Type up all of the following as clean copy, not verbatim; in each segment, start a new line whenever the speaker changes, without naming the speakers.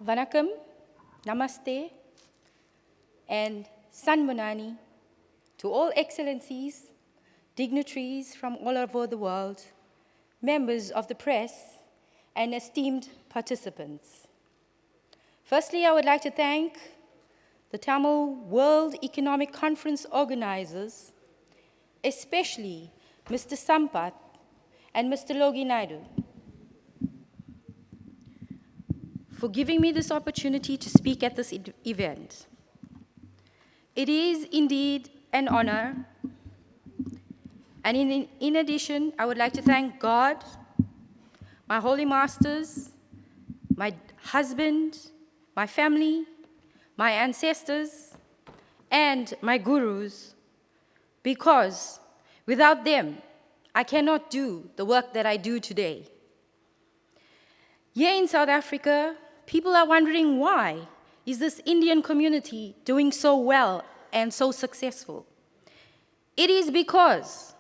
Vanakkam, Namaste, and Sanmunani to all excellencies, dignitaries from all over the world, members of the press, and esteemed participants. Firstly, I would like to thank the Tamil World Economic Conference organizers, especially Mr. Sampath and Mr. Logi Naidu, for giving me this opportunity to speak at this event. It is indeed an honor, and in addition, I would like to thank God, my holy masters, my husband, my family, my ancestors, and my gurus, because without them, I cannot do the work that I do today. Here in South Africa, people are wondering why is this Indian community doing so well and so successful? It is because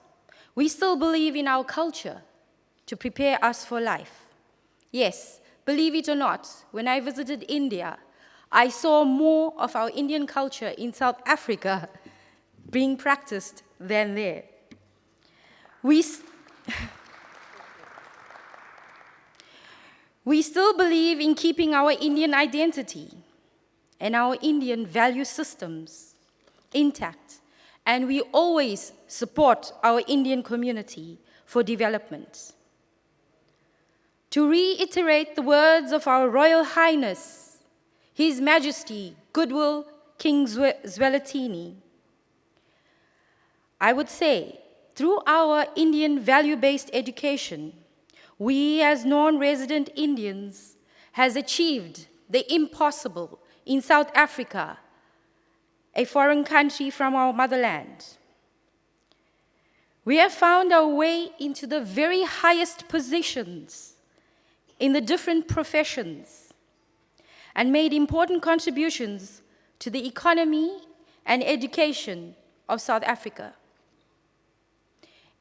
we still believe in our culture to prepare us for life. Yes, believe it or not, when I visited India, I saw more of our Indian culture in South Africa being practiced than there. We still believe in keeping our Indian identity and our Indian value systems intact, and we always support our Indian community for development. To reiterate the words of our Royal Highness, His Majesty Goodwill King Zwelithini, I would say, through our Indian value-based education, we as non-resident Indians has achieved the impossible in South Africa, a foreign country from our motherland. We have found our way into the very highest positions in the different professions and made important contributions to the economy and education of South Africa.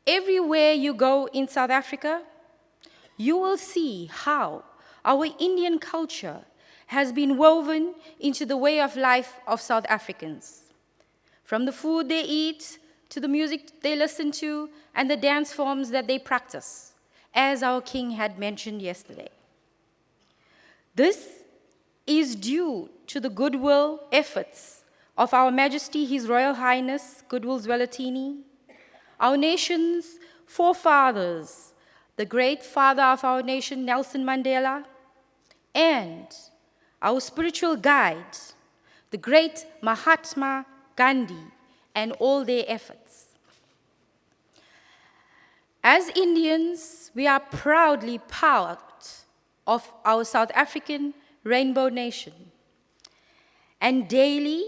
Everywhere you go in South Africa, you will see how our Indian culture has been woven into the way of life of South Africans. From the food they eat, to the music they listen to, and the dance forms that they practice, as our king had mentioned yesterday. This is due to the goodwill efforts of Our Majesty His Royal Highness Goodwill Zwelithini, our nation's forefathers, the great father of our nation, Nelson Mandela, and our spiritual guide, the great Mahatma Gandhi, and all their efforts. As Indians, we are proudly proud of our South African rainbow nation. And daily,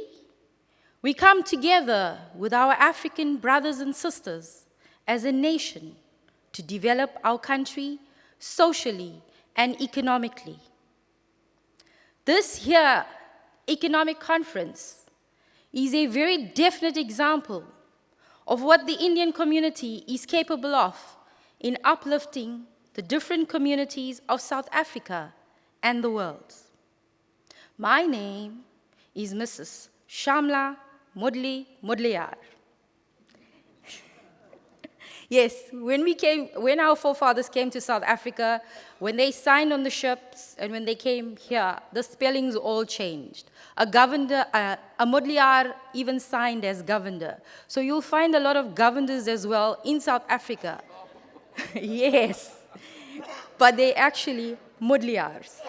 we come together with our African brothers and sisters as a nation to develop our country socially and economically. This here economic conference is a very definite example of what the Indian community is capable of in uplifting the different communities of South Africa and the world. My name is Mrs. Shaamla Mudliar. Yes, when our forefathers came to South Africa, when they signed on the ships and when they came here, the spellings all changed. A Mudliar even signed as governor. So you'll find a lot of governors as well in South Africa. Yes, but they actually Mudliars.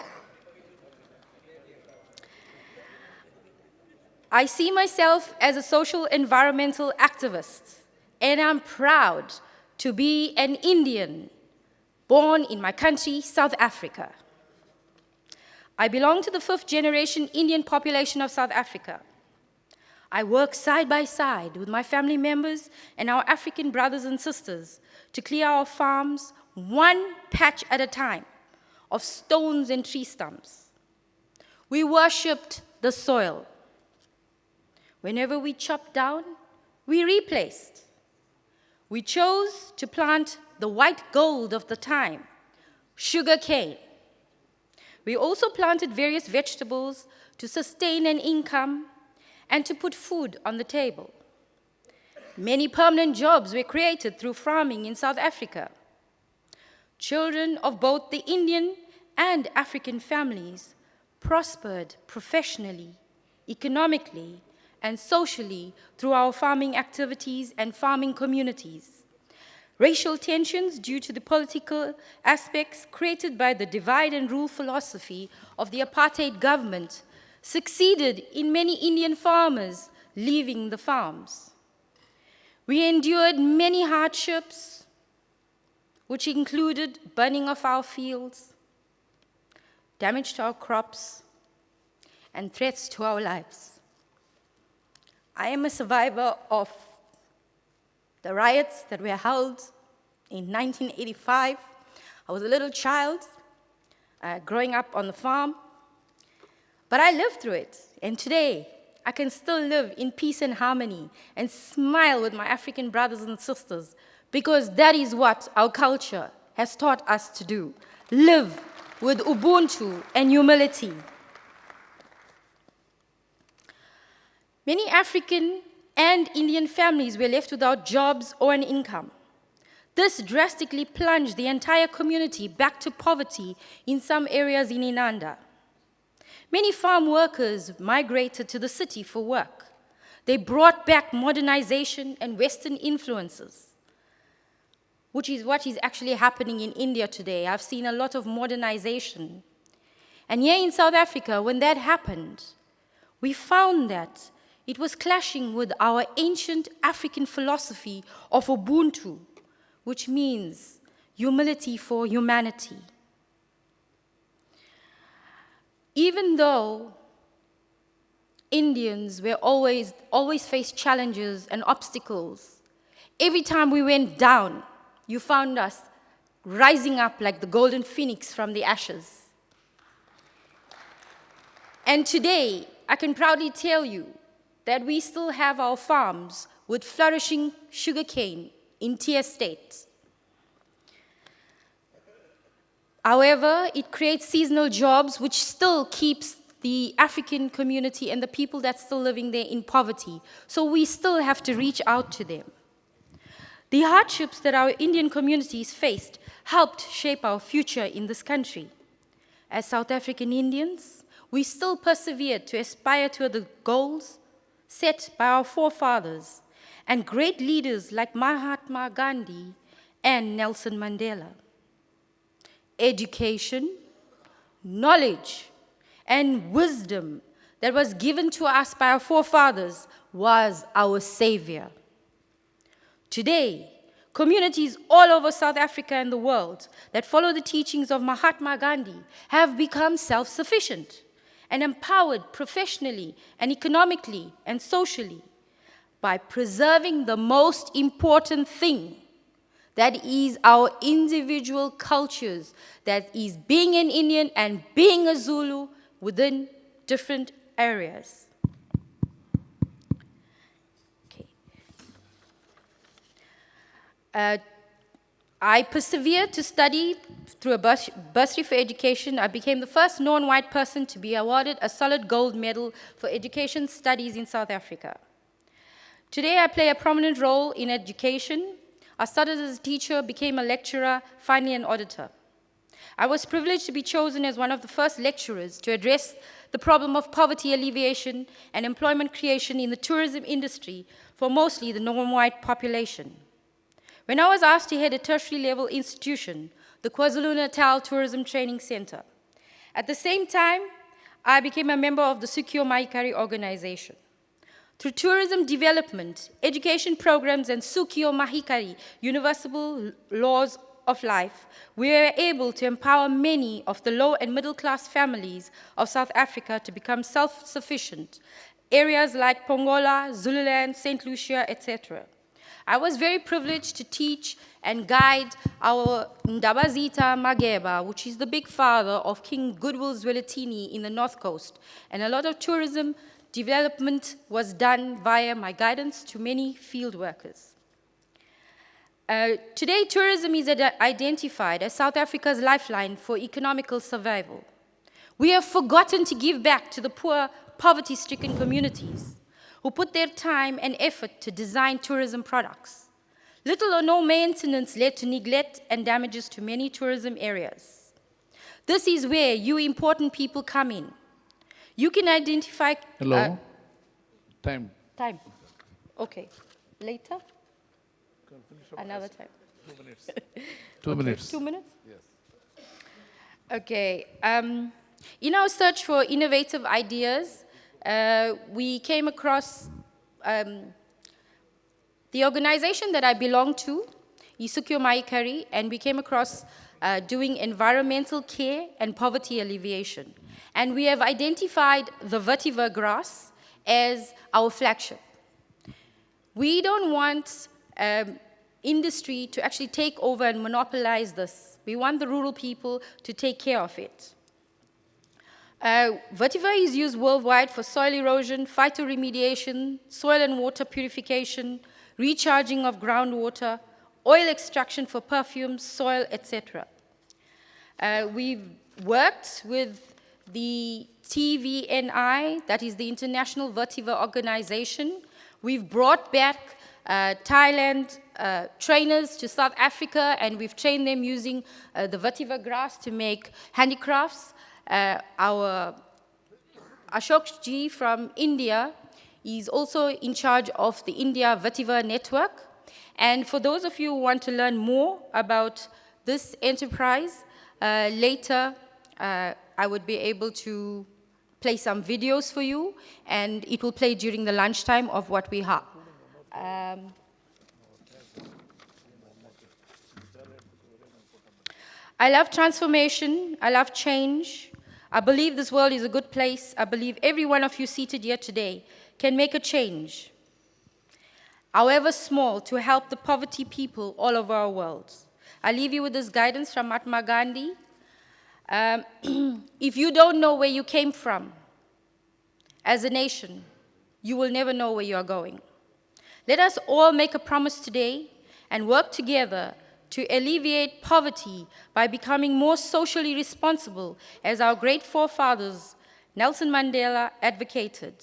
I see myself as a social environmental activist, and I'm proud to be an Indian born in my country, South Africa. I belong to the 5th generation Indian population of South Africa. I work side by side with my family members and our African brothers and sisters to clear our farms one patch at a time of stones and tree stumps. We worshipped the soil. Whenever we chopped down, we replaced. We chose to plant the white gold of the time, sugar cane. We also planted various vegetables to sustain an income and to put food on the table. Many permanent jobs were created through farming in South Africa. Children of both the Indian and African families prospered professionally, economically, and socially through our farming activities and farming communities. Racial tensions due to the political aspects created by the divide and rule philosophy of the apartheid government succeeded in many Indian farmers leaving the farms. We endured many hardships, which included burning of our fields, damage to our crops, and threats to our lives. I am a survivor of the riots that were held in 1985. I was a little child growing up on the farm, but I lived through it. And today, I can still live in peace and harmony and smile with my African brothers and sisters, because that is what our culture has taught us to do. Live with Ubuntu and humility. Many African and Indian families were left without jobs or an income. This drastically plunged the entire community back to poverty in some areas in Inanda. Many farm workers migrated to the city for work. They brought back modernization and Western influences, which is what is actually happening in India today. I've seen a lot of modernization. And here in South Africa, when that happened, we found that it was clashing with our ancient African philosophy of Ubuntu, which means humility for humanity. Even though Indians were always faced challenges and obstacles, every time we went down, you found us rising up like the golden phoenix from the ashes. And today, I can proudly tell you that we still have our farms with flourishing sugarcane in Tea Estate. However, it creates seasonal jobs, which still keeps the African community and the people that's still living there in poverty. So we still have to reach out to them. The hardships that our Indian communities faced helped shape our future in this country. As South African Indians, we still persevered to aspire to the goals set by our forefathers and great leaders like Mahatma Gandhi and Nelson Mandela. Education, knowledge, and wisdom that was given to us by our forefathers was our savior. Today, communities all over South Africa and the world that follow the teachings of Mahatma Gandhi have become self-sufficient and empowered professionally and economically and socially by preserving the most important thing, that is our individual cultures, that is being an Indian and being a Zulu within different areas. Okay. I persevered to study through a bursary for education. I became the first non-white person to be awarded a solid gold medal for education studies in South Africa. Today, I play a prominent role in education. I started as a teacher, became a lecturer, finally an auditor. I was privileged to be chosen as one of the first lecturers to address the problem of poverty alleviation and employment creation in the tourism industry for mostly the non-white population. When I was asked to head a tertiary level institution, the KwaZulu-Natal Tourism Training Center. At the same time, I became a member of the Sukio Mahikari organization. Through tourism development, education programs, and Sukio Mahikari, universal laws of life, we were able to empower many of the low and middle class families of South Africa to become self-sufficient. Areas like Pongola, Zululand, St. Lucia, etc. I was very privileged to teach and guide our Ndabazita Mageba, which is the big father of King Goodwill Zwelithini in the North Coast. And a lot of tourism development was done via my guidance to many field workers. Today, tourism is identified as South Africa's lifeline for economical survival. We have forgotten to give back to the poor, poverty-stricken communities who put their time and effort to design tourism products. Little or no maintenance led to neglect and damages to many tourism areas. This is where you important people come in. You can identify...
Hello? Time.
Time. Okay. Later? Another time.
2 minutes. 2 minutes.
2 minutes?
Yes.
Okay. In our search for innovative ideas, we came across the organization that I belong to, Isukyo Maikari, and we came across doing environmental care and poverty alleviation. And we have identified the vetiver grass as our flagship. We don't want industry to actually take over and monopolize this. We want the rural people to take care of it. Vetiver is used worldwide for soil erosion, phytoremediation, soil and water purification, recharging of groundwater, oil extraction for perfumes, soil, etc. We've worked with the TVNI, that is the International Vetiver Organization. We've brought back Thailand trainers to South Africa, and we've trained them using the vetiver grass to make handicrafts. Our Ashok Ji from India is also in charge of the India Vetiver Network. And for those of you who want to learn more about this enterprise, later I would be able to play some videos for you, and it will play during the lunchtime of what we have. I love transformation. I love change. I believe this world is a good place. I believe every one of you seated here today can make a change, however small, to help the poverty people all over our world. I leave you with this guidance from Mahatma Gandhi. If you don't know where you came from as a nation, you will never know where you are going. Let us all make a promise today and work together to alleviate poverty by becoming more socially responsible, as our great forefathers, Nelson Mandela, advocated.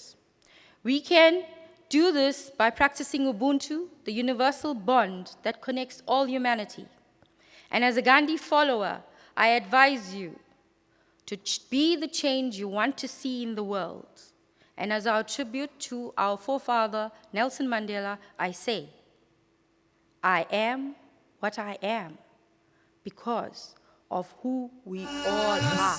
We can do this by practicing Ubuntu, the universal bond that connects all humanity. And as a Gandhi follower, I advise you to be the change you want to see in the world. And as our tribute to our forefather, Nelson Mandela, I say, I am what I am because of who we all are.